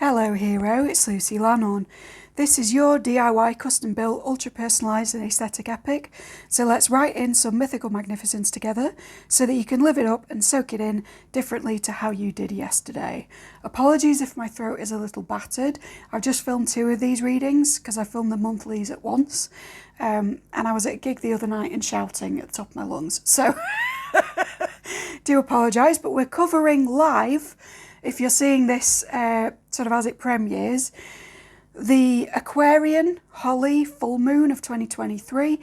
Hello hero, it's Lucy Lannon. This is your DIY custom built, ultra personalised and aesthetic epic. So let's write in some mythical magnificence together so that you can live it up and soak it in differently to how you did yesterday. Apologies if my throat is a little battered. I've just filmed 2 of these readings because I filmed the monthlies at once. And I was at a gig the other night and shouting at the top of my lungs. So do apologise, but we're covering live, if you're seeing this sort of as it premieres, the Aquarian Holly full moon of 2023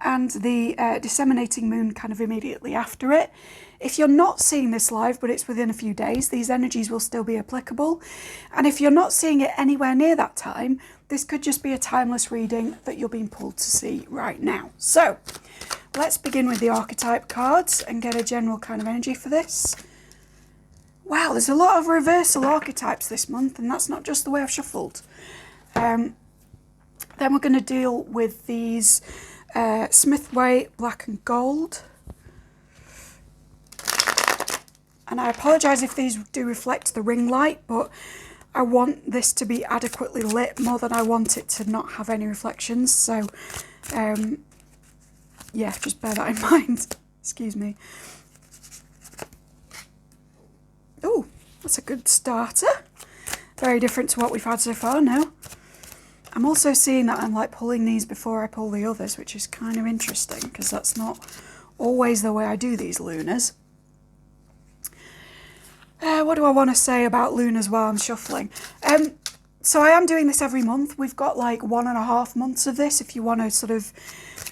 and the disseminating moon kind of immediately after it. If you're not seeing this live, but it's within a few days, these energies will still be applicable. And if you're not seeing it anywhere near that time, this could just be a timeless reading that you're being pulled to see right now. So let's begin with the archetype cards and get a general kind of energy for this. Wow, there's a lot of reversal archetypes this month, and that's not just the way I've shuffled. Then we're going to deal with these Smithway Black and Gold. And I apologise if these do reflect the ring light, but I want this to be adequately lit more than I want it to not have any reflections. So, yeah, just bear that in mind. Excuse me. Oh, that's a good starter. Very different to what we've had so far now. I'm also seeing that I'm like pulling these before I pull the others, which is kind of interesting because that's not always the way I do these lunars. What do I want to say about lunars while I'm shuffling? So I am doing this every month. We've got like 1.5 months of this if you want to sort of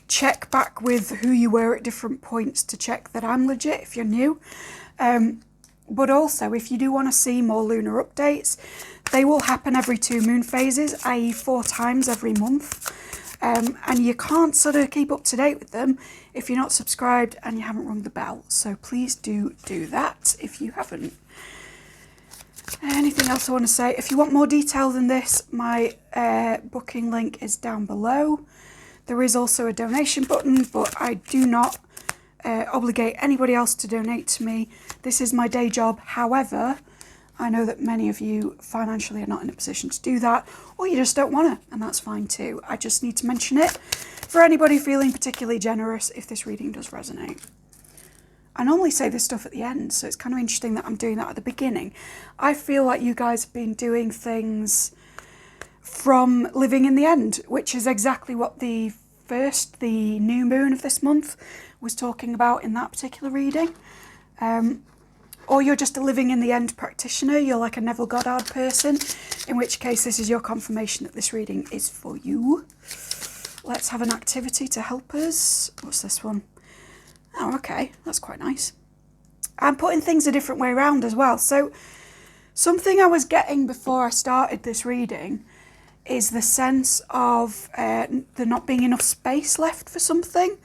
check back with who you were at different points to check that I'm legit if you're new. But also, if you do want to see more lunar updates, they will happen every 2 moon phases, i.e. 4 times every month. And you can't sort of keep up to date with them if you're not subscribed and you haven't rung the bell. So please do that if you haven't. Anything else I want to say? If you want more detail than this, my booking link is down below. There is also a donation button, but I do not obligate anybody else to donate to me. This is my day job. However, I know that many of you financially are not in a position to do that, or you just don't want to, and that's fine too. I just need to mention it for anybody feeling particularly generous if this reading does resonate. I normally say this stuff at the end, so it's kind of interesting that I'm doing that at the beginning. I feel like you guys have been doing things from living in the end, which is exactly what the new moon of this month was talking about in that particular reading. Or you're just a living in the end practitioner, you're like a Neville Goddard person, in which case this is your confirmation that this reading is for you. Let's have an activity to help us. What's this one? Oh, okay, that's quite nice. I'm putting things a different way around as well. So something I was getting before I started this reading is the sense of there not being enough space left for something,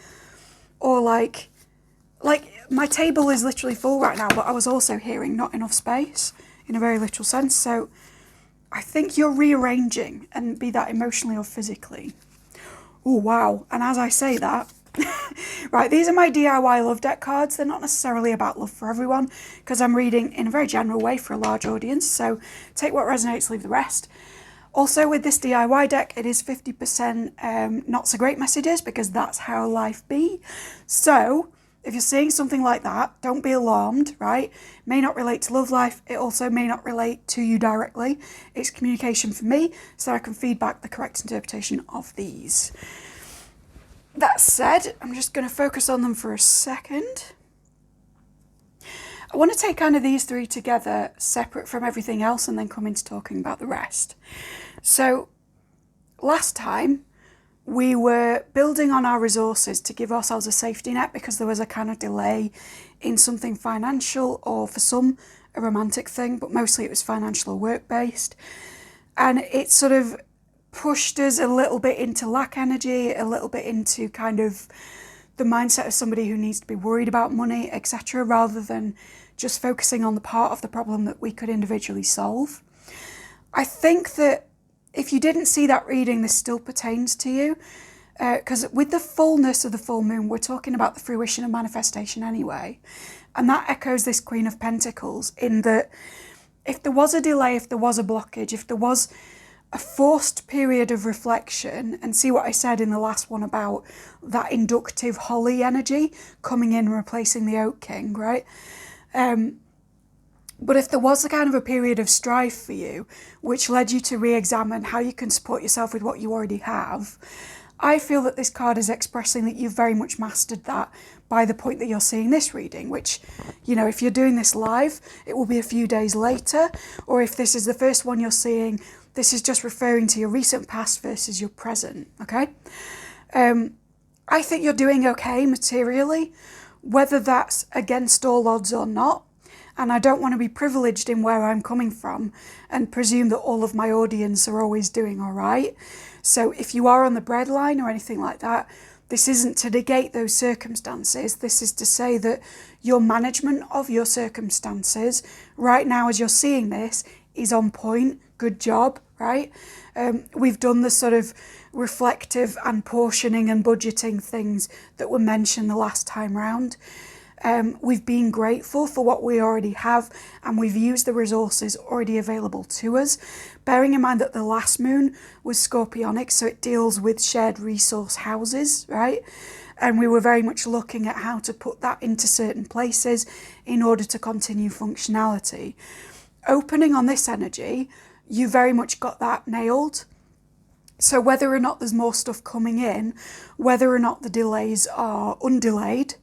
or like my table is literally full right now, but I was also hearing not enough space in a very literal sense. So I think you're rearranging, and be that emotionally or physically. Oh wow. And as I say that, right, these are my DIY love deck cards. They're not necessarily about love for everyone because I'm reading in a very general way for a large audience, so take what resonates, leave the rest. Also with this DIY deck, it is 50% not so great messages because that's how life be. So if you're seeing something like that, don't be alarmed, right? It may not relate to love life. It also may not relate to you directly. It's communication for me so I can feed back the correct interpretation of these. That said, I'm just going to focus on them for a second. I want to take kind of these 3 together, separate from everything else, and then come into talking about the rest. So last time we were building on our resources to give ourselves a safety net because there was a kind of delay in something financial, or for some a romantic thing, but mostly it was financial or work-based. And it sort of pushed us a little bit into lack energy, a little bit into kind of the mindset of somebody who needs to be worried about money, etc., rather than just focusing on the part of the problem that we could individually solve. I think that if you didn't see that reading, this still pertains to you, because with the fullness of the full moon, we're talking about the fruition of manifestation anyway. And that echoes this Queen of Pentacles in that if there was a delay, if there was a blockage, if there was a forced period of reflection, and see what I said in the last one about that inductive Holly energy coming in and replacing the Oak King, right? But if there was a kind of a period of strife for you, which led you to re-examine how you can support yourself with what you already have, I feel that this card is expressing that you've very much mastered that by the point that you're seeing this reading, which, you know, if you're doing this live, it will be a few days later, or if this is the first one you're seeing, this is just referring to your recent past versus your present, okay? I think you're doing okay materially, whether that's against all odds or not. And I don't want to be privileged in where I'm coming from and presume that all of my audience are always doing all right. So if you are on the breadline or anything like that, this isn't to negate those circumstances. This is to say that your management of your circumstances right now as you're seeing this is on point. Good job, right? We've done the sort of reflective and portioning and budgeting things that were mentioned the last time round. We've been grateful for what we already have, and we've used the resources already available to us, bearing in mind that the last moon was scorpionic, so it deals with shared resource houses, right? And we were very much looking at how to put that into certain places in order to continue functionality. Opening on this energy, you very much got that nailed. So whether or not there's more stuff coming in, whether or not the delays are undelayed,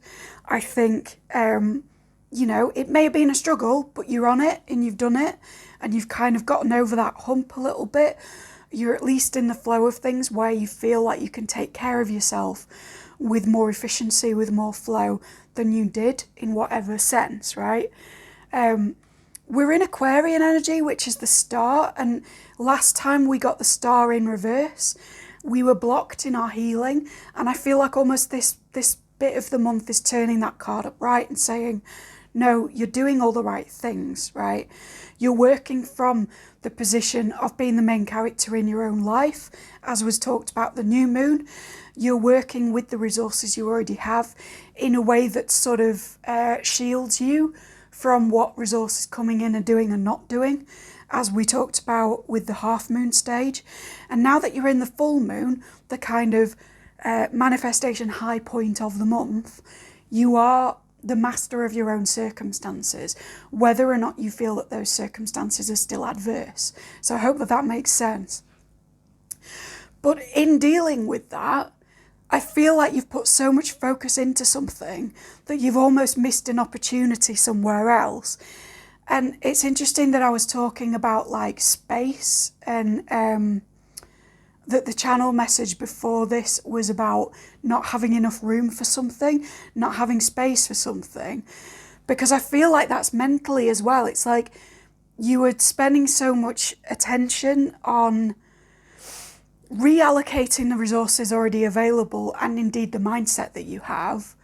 I think, you know, it may have been a struggle, but you're on it and you've done it and you've kind of gotten over that hump a little bit. You're at least in the flow of things where you feel like you can take care of yourself with more efficiency, with more flow than you did in whatever sense, right? We're in Aquarian energy, which is the star, and last time we got the star in reverse, we were blocked in our healing, and I feel like almost this bit of the month is turning that card upright and saying, no, you're doing all the right things, right? You're working from the position of being the main character in your own life, as was talked about the new moon. You're working with the resources you already have in a way that sort of shields you from what resources coming in and doing and not doing, as we talked about with the half moon stage. And now that you're in the full moon, the kind of manifestation high point of the month, you are the master of your own circumstances, whether or not you feel that those circumstances are still adverse. So I hope that that makes sense. But in dealing with that, I feel like you've put so much focus into something that you've almost missed an opportunity somewhere else. And it's interesting that I was talking about like space, and that the channel message before this was about not having enough room for something, not having space for something, because I feel like that's mentally as well. It's like you were spending so much attention on reallocating the resources already available, and indeed the mindset that you have,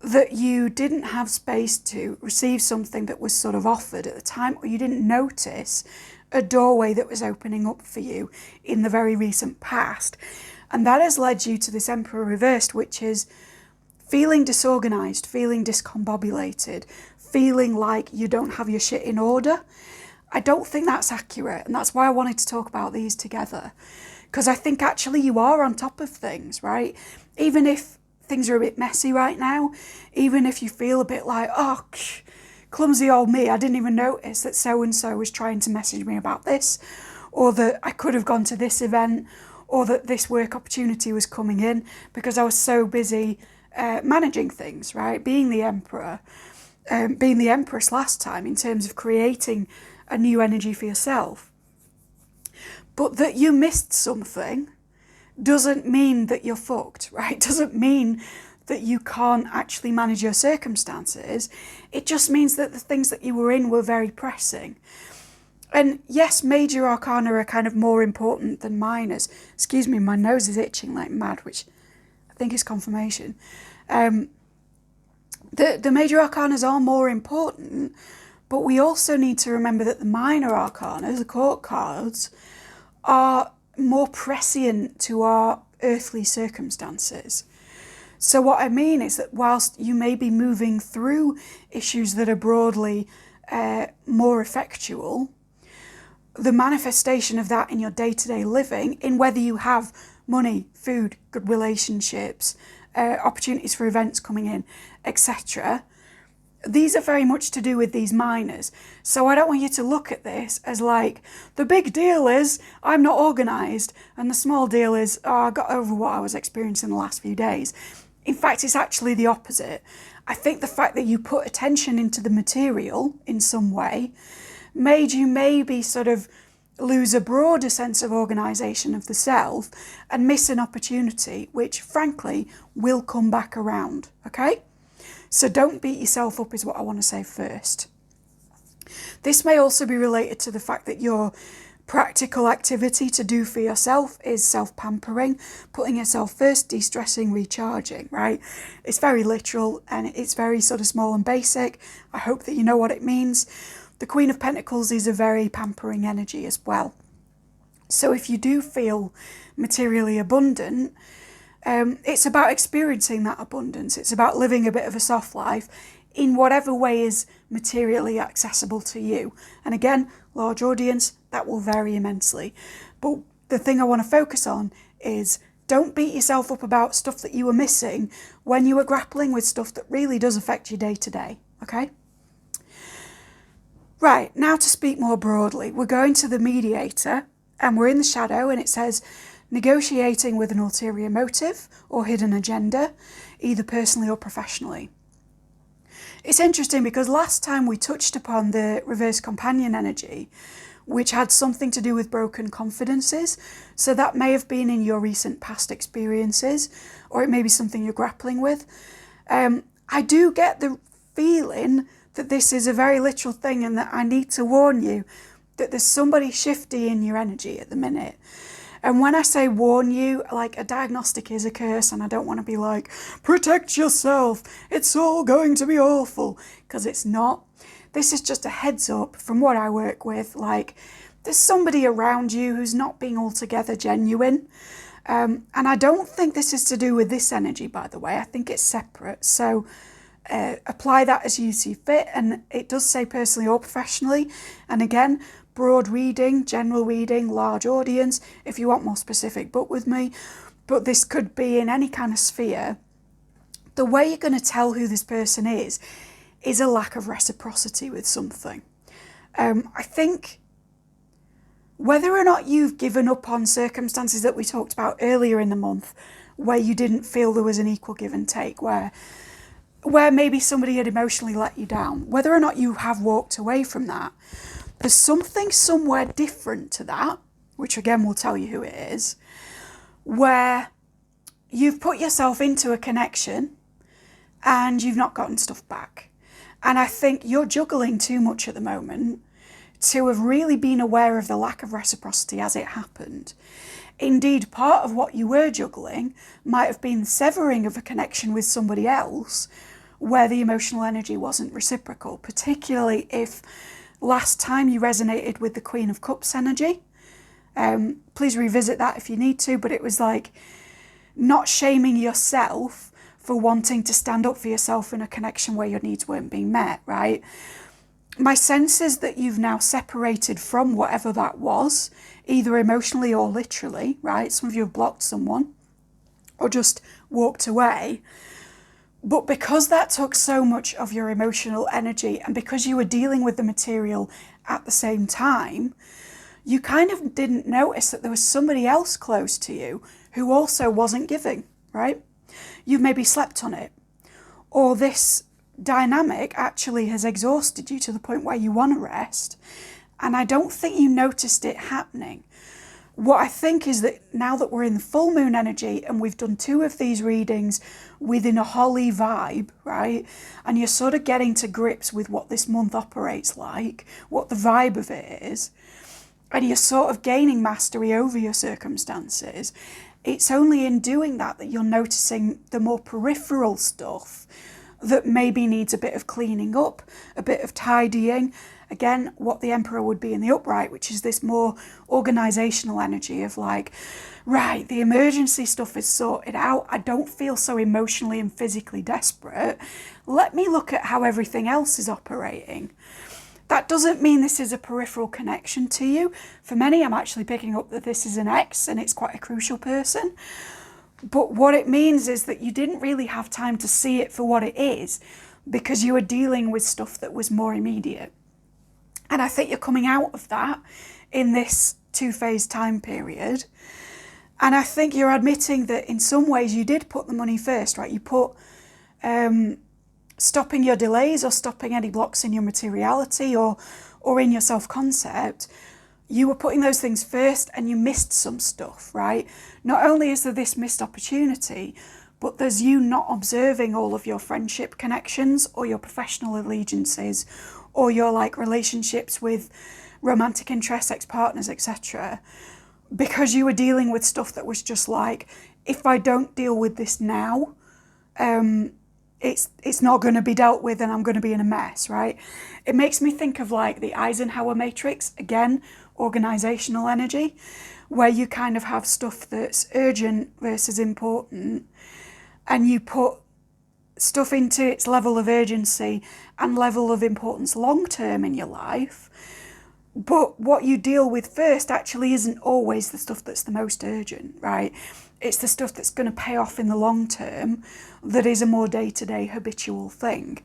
that you didn't have space to receive something that was sort of offered at the time, or you didn't notice a doorway that was opening up for you in the very recent past. And that has led you to this Emperor reversed, which is feeling disorganized, feeling discombobulated, feeling like you don't have your shit in order. I don't think that's accurate, and that's why I wanted to talk about these together, because I think actually you are on top of things, right? Even if things are a bit messy right now, even if you feel a bit like, oh, clumsy old me, I didn't even notice that so-and-so was trying to message me about this, or that I could have gone to this event, or that this work opportunity was coming in, because I was so busy managing things, right? Being the Emperor, being the Empress last time in terms of creating a new energy for yourself. But that you missed something doesn't mean that you're fucked, right? Doesn't mean that you can't actually manage your circumstances. It just means that the things that you were in were very pressing. And yes, major arcana are kind of more important than minors. Excuse me, my nose is itching like mad, which I think is confirmation. The major arcanas are more important, but we also need to remember that the minor arcana, the court cards, are more prescient to our earthly circumstances. So what I mean is that whilst you may be moving through issues that are broadly more effectual, the manifestation of that in your day-to-day living, in whether you have money, food, good relationships, opportunities for events coming in, etc., these are very much to do with these minors. So I don't want you to look at this as like, the big deal is I'm not organised, and the small deal is, oh, I got over what I was experiencing the last few days. In fact, it's actually the opposite. I think the fact that you put attention into the material in some way made you maybe sort of lose a broader sense of organisation of the self and miss an opportunity, which frankly will come back around, okay? So don't beat yourself up is what I want to say first. This may also be related to the fact that your practical activity to do for yourself is self-pampering, putting yourself first, de-stressing, recharging, right? It's very literal and it's very sort of small and basic. I hope that you know what it means. The Queen of Pentacles is a very pampering energy as well. So if you do feel materially abundant, it's about experiencing that abundance. It's about living a bit of a soft life in whatever way is materially accessible to you. And again, large audience, that will vary immensely. But the thing I want to focus on is don't beat yourself up about stuff that you were missing when you were grappling with stuff that really does affect you day to day, okay? Right, now to speak more broadly, we're going to the mediator and we're in the shadow, and it says negotiating with an ulterior motive or hidden agenda, either personally or professionally. It's interesting because last time we touched upon the reverse companion energy, which had something to do with broken confidences. So that may have been in your recent past experiences, or it may be something you're grappling with. I do get the feeling that this is a very literal thing, and that I need to warn you that there's somebody shifty in your energy at the minute. And when I say warn you, like, a diagnostic is a curse, and I don't want to be like, protect yourself, it's all going to be awful, because it's not. This is just a heads up from what I work with, like, there's somebody around you who's not being altogether genuine. And I don't think this is to do with this energy, by the way. I think it's separate. So apply that as you see fit. And it does say personally or professionally. And again, broad reading, general reading, large audience, if you want more specific, book with me. But this could be in any kind of sphere. The way you're going to tell who this person is a lack of reciprocity with something. I think whether or not you've given up on circumstances that we talked about earlier in the month, where you didn't feel there was an equal give and take, where maybe somebody had emotionally let you down, whether or not you have walked away from that, there's something somewhere different to that, which again will tell you who it is, where you've put yourself into a connection and you've not gotten stuff back. And I think you're juggling too much at the moment to have really been aware of the lack of reciprocity as it happened. Indeed, part of what you were juggling might have been severing of a connection with somebody else where the emotional energy wasn't reciprocal, particularly if last time you resonated with the Queen of Cups energy. Please revisit that if you need to, but it was like not shaming yourself for wanting to stand up for yourself in a connection where your needs weren't being met, right? My sense is that you've now separated from whatever that was, either emotionally or literally, right? Some of you have blocked someone or just walked away. But because that took so much of your emotional energy, and because you were dealing with the material at the same time, you kind of didn't notice that there was somebody else close to you who also wasn't giving, right? You've maybe slept on it, or this dynamic actually has exhausted you to the point where you want to rest, and I don't think you noticed it happening. What I think is that now that we're in the full moon energy and we've done 2 of these readings within a holly vibe, right, and you're sort of getting to grips with what this month operates like, what the vibe of it is, and you're sort of gaining mastery over your circumstances, it's only in doing that that you're noticing the more peripheral stuff that maybe needs a bit of cleaning up, a bit of tidying. Again, what the Emperor would be in the upright, which is this more organisational energy of like, right, the emergency stuff is sorted out. I don't feel so emotionally and physically desperate. Let me look at how everything else is operating. That doesn't mean this is a peripheral connection to you. For many, I'm actually picking up that this is an ex and it's quite a crucial person. But what it means is that you didn't really have time to see it for what it is because you were dealing with stuff that was more immediate. And I think you're coming out of that in this 2-phase time period. And I think you're admitting that in some ways you did put the money first, right? You put stopping your delays or stopping any blocks in your materiality or in your self-concept. You were putting those things first and you missed some stuff, right? Not only is there this missed opportunity, but there's you not observing all of your friendship connections or your professional allegiances or your like relationships with romantic interests, ex-partners, etc. because you were dealing with stuff that was just like, if I don't deal with this now, it's not going to be dealt with and I'm going to be in a mess, right? It makes me think of like the Eisenhower matrix, again, organizational energy, where you kind of have stuff that's urgent versus important, and you put stuff into its level of urgency and level of importance long term in your life. But what you deal with first actually isn't always the stuff that's the most urgent, right? It's the stuff that's going to pay off in the long term that is a more day-to-day habitual thing.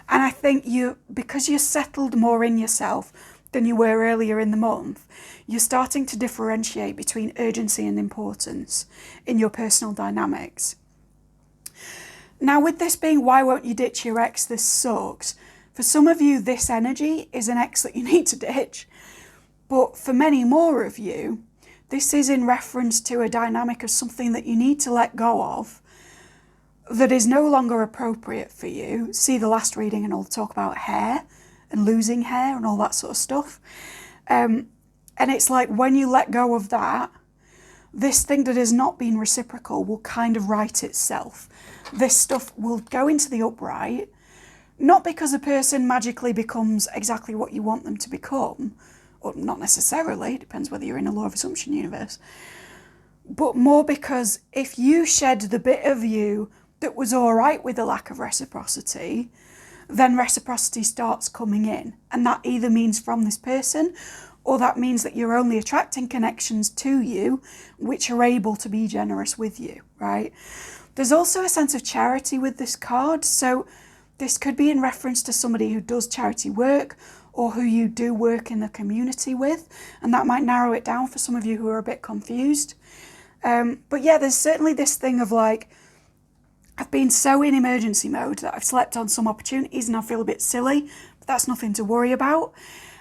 And I think because you're settled more in yourself than you were earlier in the month, you're starting to differentiate between urgency and importance in your personal dynamics. Now, with this being why won't you ditch your ex, this sucks. For some of you, this energy is an ex that you need to ditch. But for many more of you, this is in reference to a dynamic of something that you need to let go of that is no longer appropriate for you. See the last reading and I'll talk about hair and losing hair and all that sort of stuff. And it's like when you let go of that, this thing that has not been reciprocal will kind of right itself. This stuff will go into the upright, not because a person magically becomes exactly what you want them to become, or not necessarily, it depends whether you're in a law of assumption universe, but more because if you shed the bit of you that was all right with the lack of reciprocity, then reciprocity starts coming in. And that either means from this person, or that means that you're only attracting connections to you which are able to be generous with you, right? There's also a sense of charity with this card. So this could be in reference to somebody who does charity work or who you do work in the community with. And that might narrow it down for some of you who are a bit confused. But yeah, there's certainly this thing of like, I've been so in emergency mode that I've slept on some opportunities and I feel a bit silly, but that's nothing to worry about.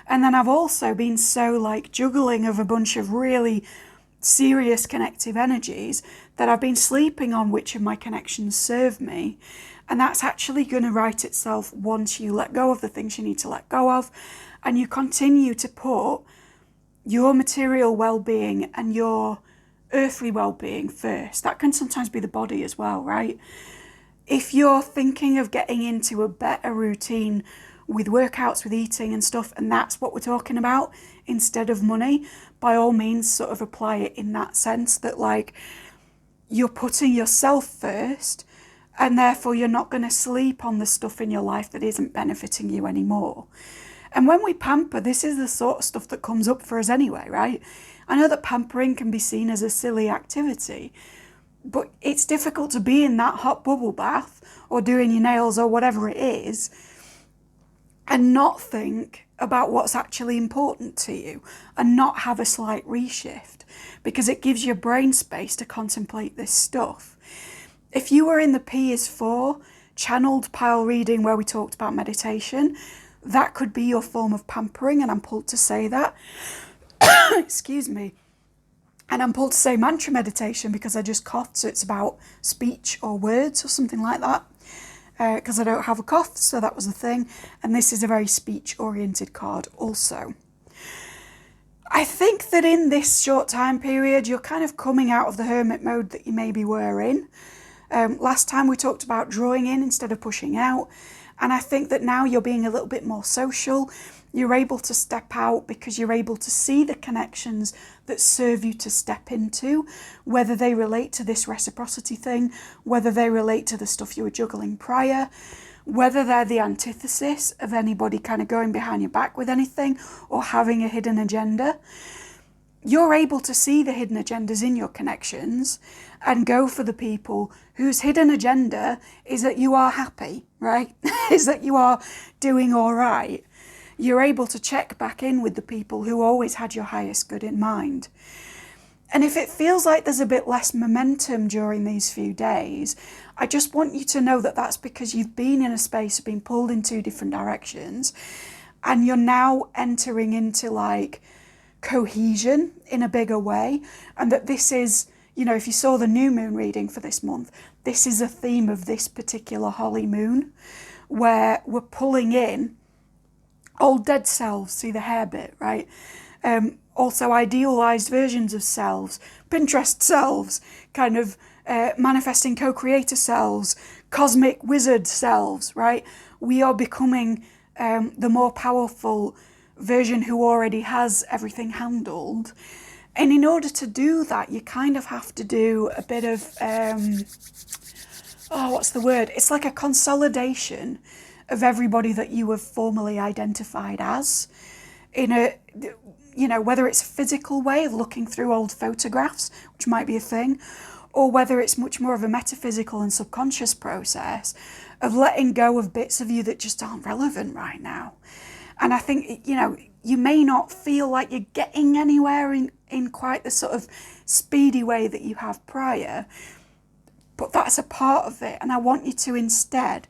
And then I've also been so like juggling of a bunch of really serious connective energies that I've been sleeping on which of my connections serve me. And that's actually going to right itself once you let go of the things you need to let go of and you continue to put your material well-being and your earthly well-being first. That can sometimes be the body as well, right? If you're thinking of getting into a better routine with workouts, with eating and stuff, and that's what we're talking about instead of money, by all means sort of apply it in that sense that like you're putting yourself first and therefore you're not going to sleep on the stuff in your life that isn't benefiting you anymore. And when we pamper, this is the sort of stuff that comes up for us anyway, right? I know that pampering can be seen as a silly activity, but it's difficult to be in that hot bubble bath or doing your nails or whatever it is and not think about what's actually important to you and not have a slight reshift, because it gives your brain space to contemplate this stuff. If you were in the P is for channeled pile reading where we talked about meditation, that could be your form of pampering, and I'm pulled to say that. Excuse me. And I'm pulled to say mantra meditation because I just coughed, so it's about speech or words or something like that. Because I don't have a cough, so that was the thing. And this is a very speech-oriented card also. I think that in this short time period, you're kind of coming out of the hermit mode that you maybe were in. Last time we talked about drawing in instead of pushing out. And I think that now you're being a little bit more social. You're able to step out because you're able to see the connections that serve you to step into, whether they relate to this reciprocity thing, whether they relate to the stuff you were juggling prior, whether they're the antithesis of anybody kind of going behind your back with anything or having a hidden agenda. You're able to see the hidden agendas in your connections and go for the people whose hidden agenda is that you are happy, right? Is that you are doing all right. You're able to check back in with the people who always had your highest good in mind. And if it feels like there's a bit less momentum during these few days, I just want you to know that that's because you've been in a space of being pulled in two different directions, and you're now entering into like cohesion in a bigger way. And that this is, you know, if you saw the new moon reading for this month, this is a theme of this particular Holly moon, where we're pulling in old dead selves, see the hair bit, right? Also idealized versions of selves, Pinterest selves, kind of manifesting co-creator selves, cosmic wizard selves, right? We are becoming the more powerful version who already has everything handled. And in order to do that, you kind of have to do a bit of, what's the word? It's like a consolidation of everybody that you have formally identified as, in a, you know, whether it's a physical way of looking through old photographs, which might be a thing, or whether it's much more of a metaphysical and subconscious process of letting go of bits of you that just aren't relevant right now. And I think, you know, you may not feel like you're getting anywhere in quite the sort of speedy way that you have prior, but that's a part of it. And I want you to instead,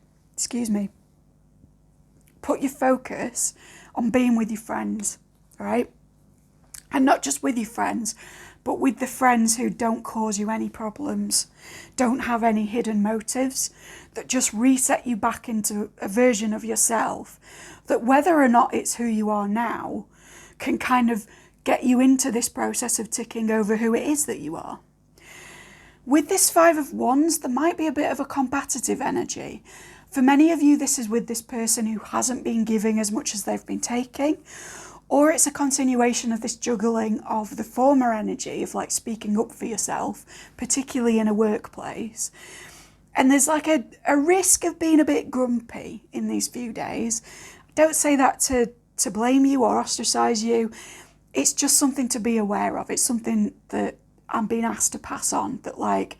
put your focus on being with your friends, right? And not just with your friends, but with the friends who don't cause you any problems, don't have any hidden motives, that just reset you back into a version of yourself that, whether or not it's who you are now, can kind of get you into this process of ticking over who it is that you are. With this Five of Wands, there might be a bit of a combative energy. For many of you, this is with this person who hasn't been giving as much as they've been taking, or it's a continuation of this juggling of the former energy of like speaking up for yourself, particularly in a workplace. And there's like a risk of being a bit grumpy in these few days. Don't say that to blame you or ostracize you. It's just something to be aware of. It's something that I'm being asked to pass on, that like,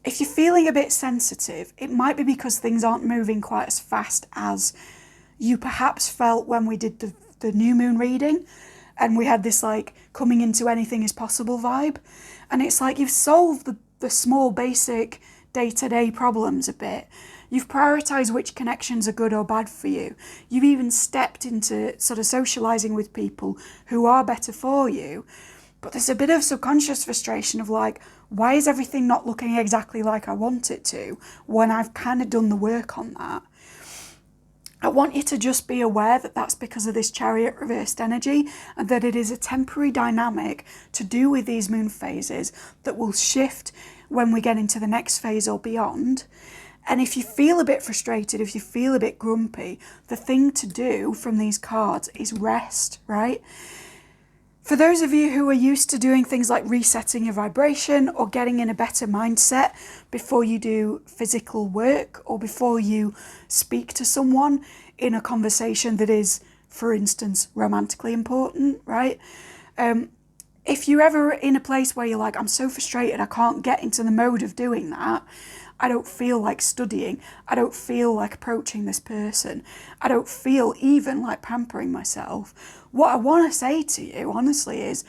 if you're feeling a bit sensitive, it might be because things aren't moving quite as fast as you perhaps felt when we did the new moon reading, and we had this like coming into anything is possible vibe. And it's like you've solved the small basic day-to-day problems a bit. You've prioritized which connections are good or bad for you. You've even stepped into sort of socializing with people who are better for you. But there's a bit of subconscious frustration of like, why is everything not looking exactly like I want it to when I've kind of done the work on that? I want you to just be aware that that's because of this Chariot reversed energy, and that it is a temporary dynamic to do with these moon phases that will shift when we get into the next phase or beyond. And if you feel a bit frustrated, if you feel a bit grumpy, the thing to do from these cards is rest, right? For those of you who are used to doing things like resetting your vibration or getting in a better mindset before you do physical work or before you speak to someone in a conversation that is, for instance, romantically important, right? If you're ever in a place where you're like, I'm so frustrated, I can't get into the mode of doing that. I don't feel like studying. I don't feel like approaching this person. I don't feel even like pampering myself. What I want to say to you, honestly, is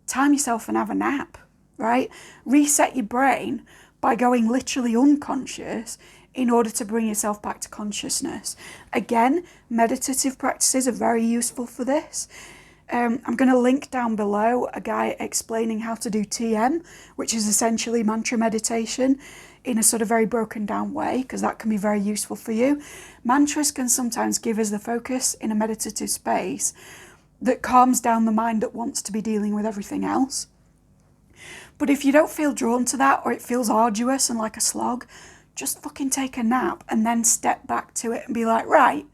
time yourself and have a nap, right? Reset your brain by going literally unconscious in order to bring yourself back to consciousness. Again, meditative practices are very useful for this. I'm going to link down below a guy explaining how to do TM, which is essentially mantra meditation in a sort of very broken down way, because that can be very useful for you. Mantras can sometimes give us the focus in a meditative space that calms down the mind that wants to be dealing with everything else. But if you don't feel drawn to that, or it feels arduous and like a slog, just fucking take a nap and then step back to it and be like, right,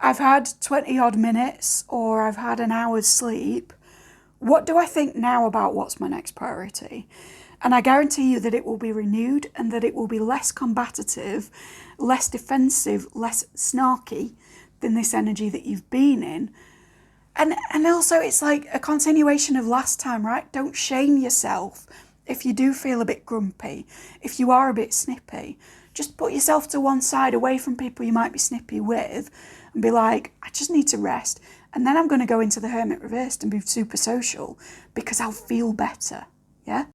I've had 20 odd minutes or I've had an hour's sleep. What do I think now about what's my next priority? And I guarantee you that it will be renewed and that it will be less combative, less defensive, less snarky than this energy that you've been in. And also it's like a continuation of last time, right? Don't shame yourself if you do feel a bit grumpy, if you are a bit snippy. Just put yourself to one side away from people you might be snippy with and be like, I just need to rest. And then I'm going to go into the Hermit reversed and be super social because I'll feel better. Yeah?